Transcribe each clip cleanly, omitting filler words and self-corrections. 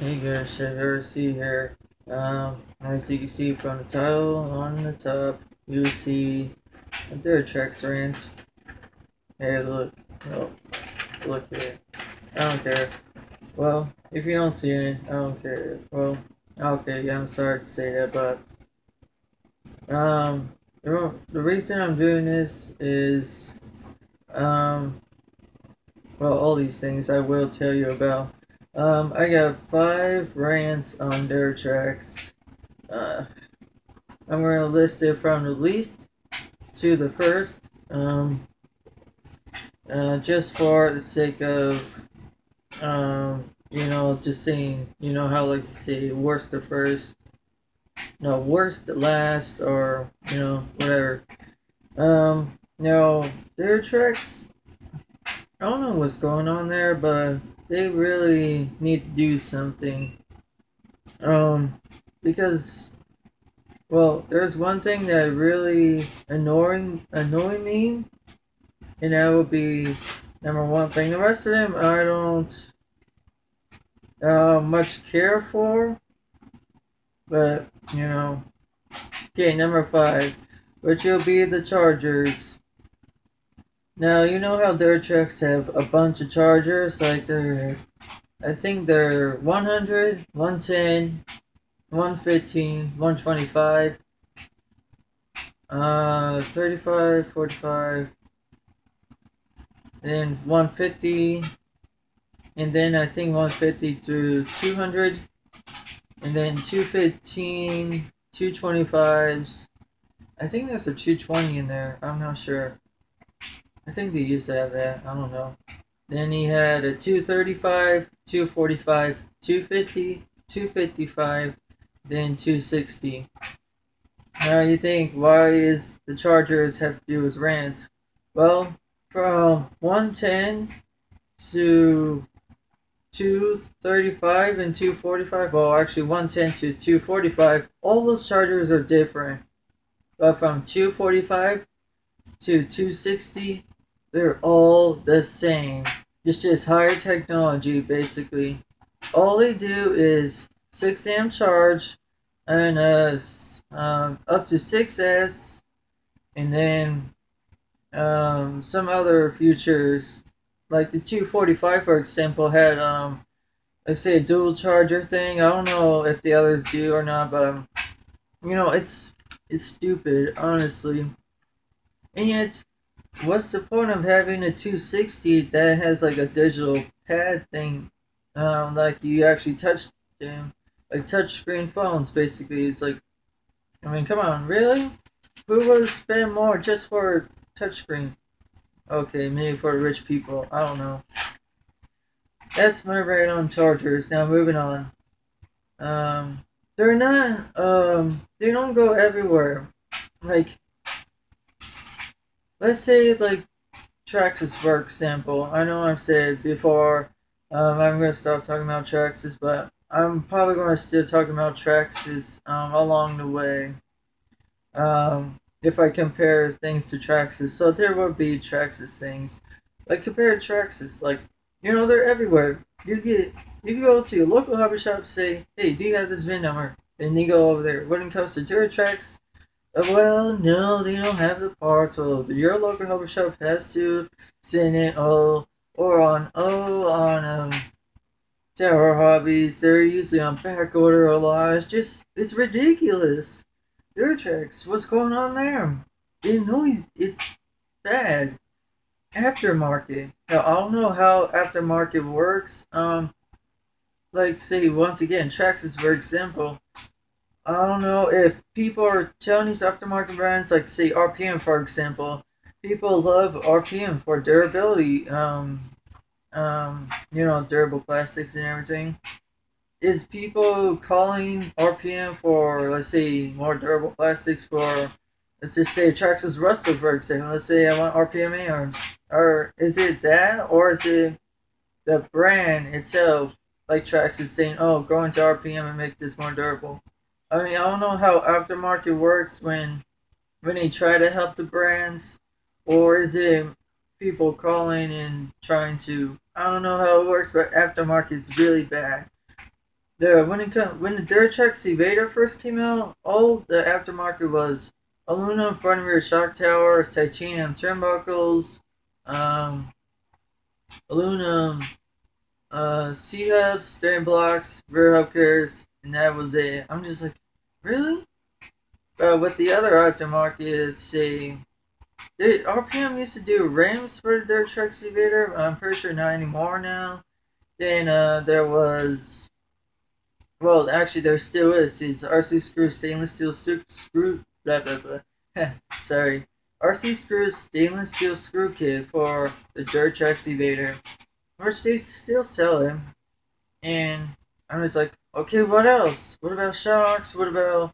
Hey guys, see here. As you can see from the title on the top, you see a Duratrax rant. Hey, look, oh, look here. I don't care. Well, if you don't see it, I don't care. Well, okay, yeah, I'm sorry to say that, but um, the reason I'm doing this is well, all these things I will tell you about. I got 5 rants on Duratrax. Uh, I'm going to list it from the least to the first, just for the sake of, just saying, how like to say worst to first, no, worst to last, or, whatever. Their tracks, I don't know what's going on there, but they really need to do something. Because well, there's one thing that really annoy me, and that would be number one thing. The rest of them I don't much care for, but Okay, number 5, which will be the chargers. Now you know how their trucks have a bunch of chargers, like I think they're 100, 110, 115, 125, 35, 45. Then 150, and then I think 150 to 200, and then 215, 225s. I think there's a 220 in there. I'm not sure. I think they used to have that. I don't know. Then he had a 235, 245, 250, 255, then 260. Now you think, why is the Chargers have to do with rants? Well, from 110 to 235 and 245, well actually 110 to 245, all those chargers are different. But from 245 to 260, they're all the same. It's just higher technology basically. All they do is 6 amp charge and up to 6S, and then some other features, like the 245 for example had let's say a dual charger thing. I don't know if the others do or not, but it's stupid honestly. And yet, what's the point of having a 260 that has like a digital pad thing, like you actually touch them, like touch screen phones basically? It's like, I mean, come on, really? Who would spend more just for touchscreen? Okay, maybe for rich people. I don't know. That's my rate on chargers. Now moving on. They're not. They don't go everywhere. Like, let's say like Traxxas for example. I know I've said before. I'm gonna stop talking about Traxxas, but I'm probably gonna still talk about Traxxas along the way. If I compare things to Traxxas, so there will be Traxxas things. Like compare Traxxas, like they're everywhere. You can go to your local hobby shop, say, hey, do you have this VIN number? And you go over there. When it comes to Duratrax, well, no, they don't have the parts. So your local hobby shop has to send it. On Tower Hobbies, they're usually on back order a lot. It's ridiculous. Duratrax, what's going on there? You know it's bad. Aftermarket. Now, I don't know how aftermarket works. Like say once again, Traxxas for example. I don't know if people are telling these aftermarket brands, like say RPM for example. People love RPM for durability. Durable plastics and everything. Is people calling RPM for, let's say, more durable plastics for, let's just say, Traxxas Russell, for example. Let's say I want RPMA, or is it that, or is it the brand itself, like Traxxas saying, oh, go into RPM and make this more durable? I mean, I don't know how aftermarket works when they try to help the brands, or is it people calling and trying to, I don't know how it works, but aftermarket is really bad. when the Duratrax Evader first came out, all the aftermarket was aluminum front and rear shock towers, titanium turnbuckles, um, aluminum C-hubs, steering blocks, rear hub carriers, and that was it. I'm just like, really? With the other aftermarket, say, RPM used to do rims for the Duratrax Evader. I'm pretty sure not anymore now. Then there was, well, actually there still is RC screw stainless steel screw, blah blah blah. Sorry, RC screw stainless steel screw kit for the Duratrax Evader, which they still sell them. And I was like, okay, what else? What about shocks? What about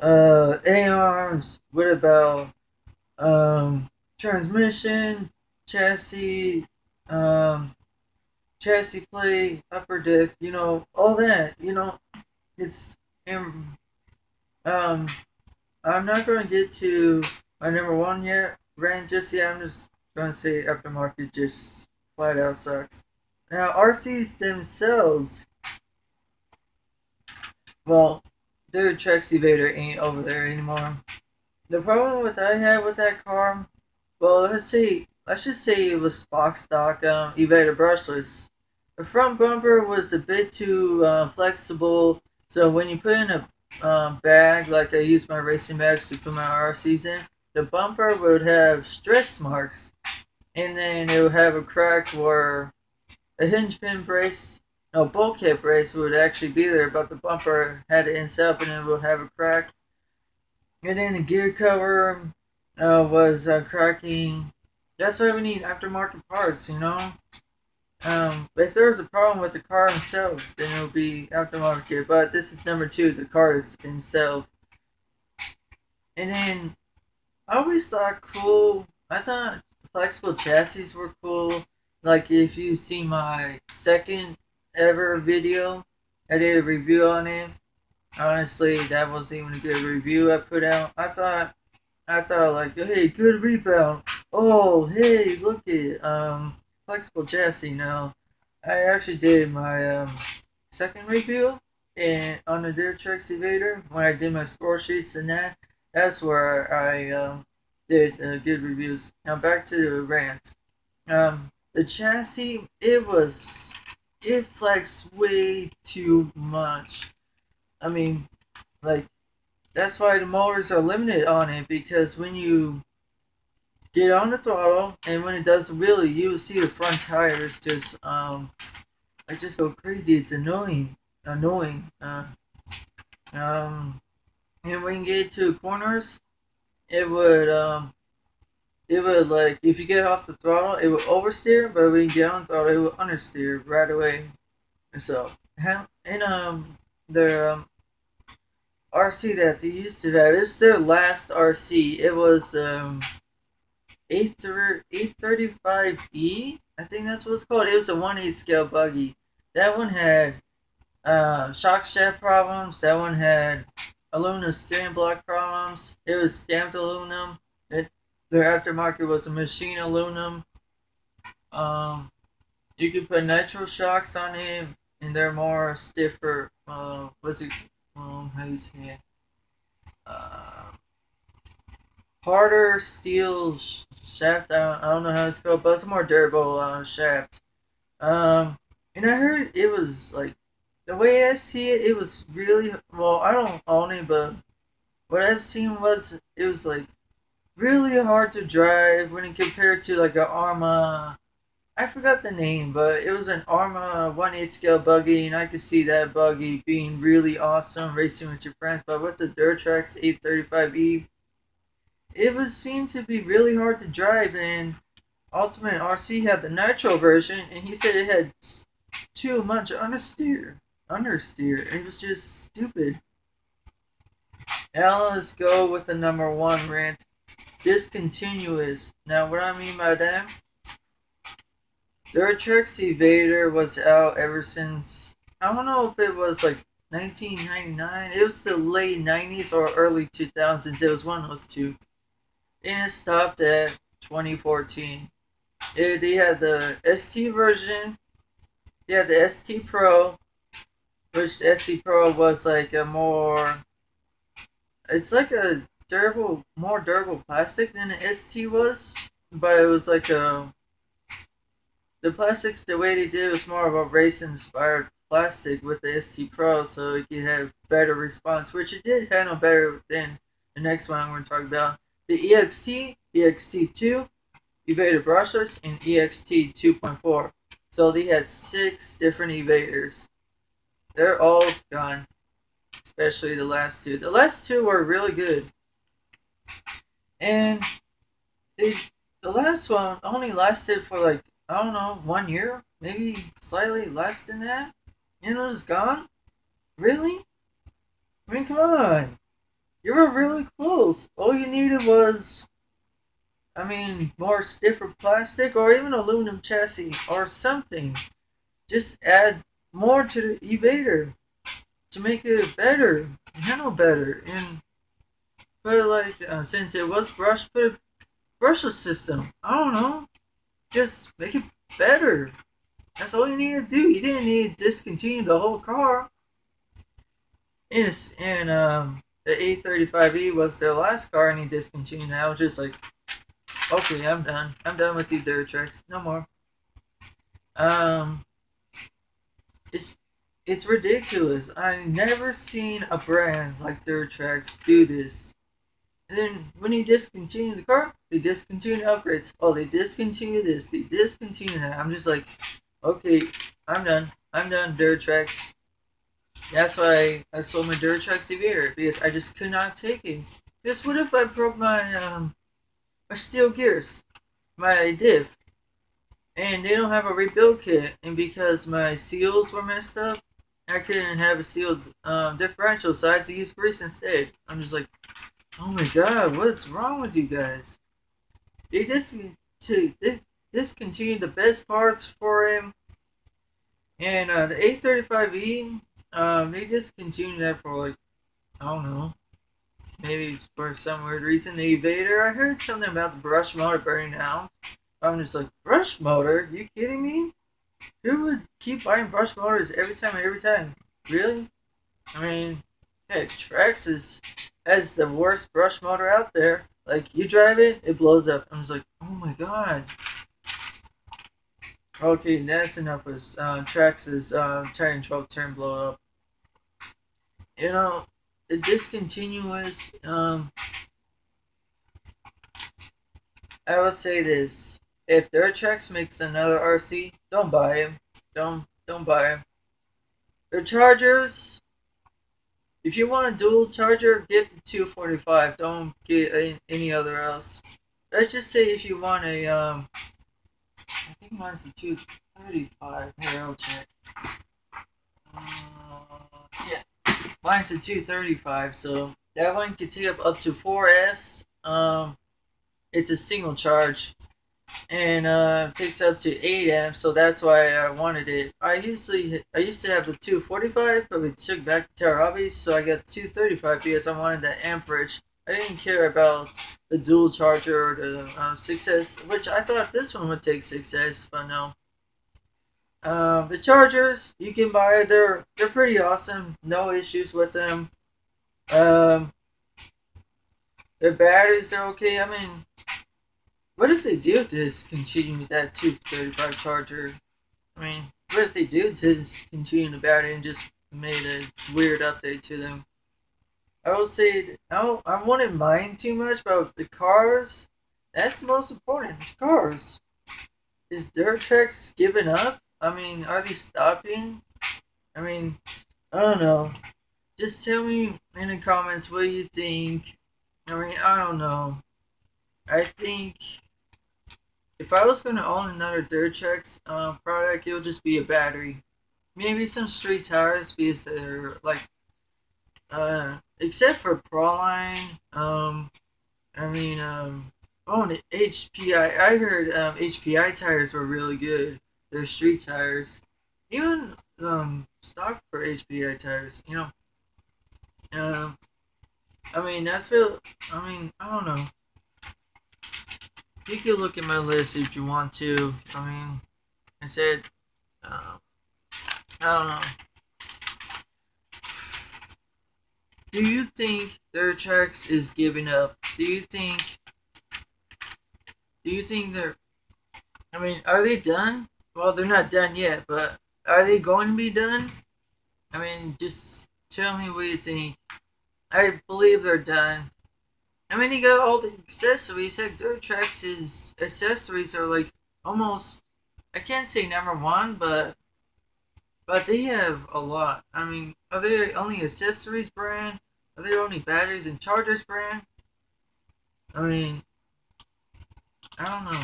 A-arms? What about transmission, chassis, um, chassis plate, upper deck? You know, all that. You know, it's um. I'm not going to get to my number one yet, rant just yet. I'm just going to say aftermarket just flat out sucks. Now RCs themselves, well, their Trex Evader ain't over there anymore. The problem with I had with that car, well, let's just say it was stock Evader brushless. The front bumper was a bit too flexible, so when you put in a bag, like I use my racing bags to put my RCs in, the bumper would have stretch marks, and then it would have a crack where a hinge pin brace, no bulkhead brace would actually be there, but the bumper had it itself and it would have a crack. And then the gear cover was cracking. That's why we need aftermarket parts, you know. If there was a problem with the car itself, then it would be aftermarket. But this is number two, the cars themselves. And then I always thought cool. I thought flexible chassis were cool. Like if you see my second ever video, I did a review on it. Honestly, that wasn't even a good review I put out. I thought like, hey, good rebound. Oh, hey, look at flexible chassis. Now, I actually did my second review and on the Duratrax Evader when I did my score sheets and that. That's where I did good reviews. Now back to the rant. The chassis, it flexed way too much. I mean, like, that's why the motors are limited on it, because when you get on the throttle and when it does the wheelie, you see the front tires just go crazy. It's annoying. And when you get to corners, it would like, if you get off the throttle, it would oversteer, but when you get on the throttle, it would understeer right away. So, and their RC that they used to have, it's their last RC. It was 835E, I think that's what it's called. It was a 1/8 scale buggy. That one had shock shaft problems. That one had aluminum steering block problems. It was stamped aluminum. Their aftermarket was a machine aluminum. You could put nitro shocks on it, and they're more stiffer. What's it? How do you say it? Harder steel shaft. I don't know how it's called, but it's a more durable shaft. And I heard it was like, the way I see it, it was really, well. I don't own it, but what I've seen was it was like really hard to drive when compared to like an Arma. I forgot the name, but it was an Arma 1/8 scale buggy, and I could see that buggy being really awesome racing with your friends. But with the Duratrax 835E, it was seen to be really hard to drive. And Ultimate RC had the Nitro version, and he said it had too much understeer. It was just stupid. Now let's go with the number one rant. Discontinuous. Now, what I mean by that, Duratrax Evader was out ever since, I don't know if it was like 1999. It was the late 90s or early 2000s. It was one of those two. And it stopped at 2014. They had the ST version. They had the ST Pro. which the ST Pro was like a more. It's like a more durable plastic than the ST was, but it was like a. The plastics, the way they did it was more of a race inspired plastic with the ST Pro, so it could have better response, which it did handle better than the next one we're talking about. The EXT, EXT2, evader brushless, and EXT 2.4. So they had 6 different evaders. They're all gone, especially the last two. The last two were really good, and they, the last one only lasted for like I don't know 1 year, maybe slightly less than that, and it was gone. Really? I mean, come on. You were really close. All you needed was, I mean, more stiffer plastic or even aluminum chassis or something. Just add more to the evader to make it better, handle better, and put like since it was brushed, put a brushless system. I don't know, just make it better. That's all you need to do. You didn't need to discontinue the whole car. And the A35E was their last car, and he discontinued. I was just like, okay, I'm done. I'm done with you, Duratrax. No more. Um, it's it's ridiculous. I never seen a brand like Duratrax do this. And then when you discontinue the car, they discontinue the upgrades. Oh, they discontinue this. They discontinue that. I'm just like, okay, I'm done. I'm done, Duratrax. That's why I sold my Duratrax Evader, because I just could not take it. Because what if I broke my steel gears, my diff, and they don't have a rebuild kit, and because my seals were messed up, I couldn't have a sealed differential, so I had to use grease instead. I'm just like, oh my god, what's wrong with you guys? They discontinued the best parts for him, and the A35E, they discontinued that for like, I don't know, maybe for some weird reason. The Evader, I heard something about the brush motor burning out. I'm just like, brush motor? You kidding me? Who would keep buying brush motors every time? Really? I mean, heck, has the worst brush motor out there. Like, you drive it, it blows up. I'm just like, oh my god. Okay, that's enough of Trax's tire control turn blow up. You know, the discontinuous, I will say this. If Duratrax makes another RC, don't buy him. Don't buy him. Their chargers, if you want a dual charger, get the 245. Don't get any other else. Let's just say if you want a I think mine's a 235. Here, I'll check. Yeah, mine's a 235. So that one can take up to 4S. It's a single charge, and takes up to 8 amps, so that's why I wanted it. I used to have the 245, but we took back to Terra Hobbies, so I got 235 because I wanted the amperage. I didn't care about the dual charger or the 6S, which I thought this one would take 6S, but no. The chargers you can buy, they're pretty awesome. No issues with them. Um, their batteries, they're okay. I mean, what if they do discontinue that 235 charger? I mean, what if they do discontinue the battery and just made a weird update to them? I would say I wouldn't mind too much, but the cars, that's the most important. The cars. Is Duratrax giving up? I mean, are they stopping? I mean, I don't know. Just tell me in the comments what you think. I mean, I don't know. I think if I was going to own another Duratrax product, it would just be a battery. Maybe some street tires because they're like, except for Proline, I mean, oh, and HPI. I heard HPI tires were really good. They're street tires. Even stock for HPI tires, you know. I mean, I mean, I don't know. You can look at my list if you want to. I mean, I said, I don't know. Do you think Duratrax is giving up? Do you think they're? I mean, are they done? Well, they're not done yet, but are they going to be done? I mean, just tell me what you think. I believe they're done. I mean, he got all the accessories. Heck, Duratrax's accessories are like almost. I can't say number one, but they have a lot. I mean, are they only accessories brand? Are they only batteries and chargers brand? I mean, I don't know.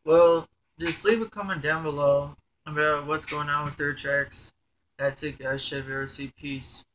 Well, just leave a comment down below about what's going on with Duratrax. That's it, guys. Chevy RC. Peace.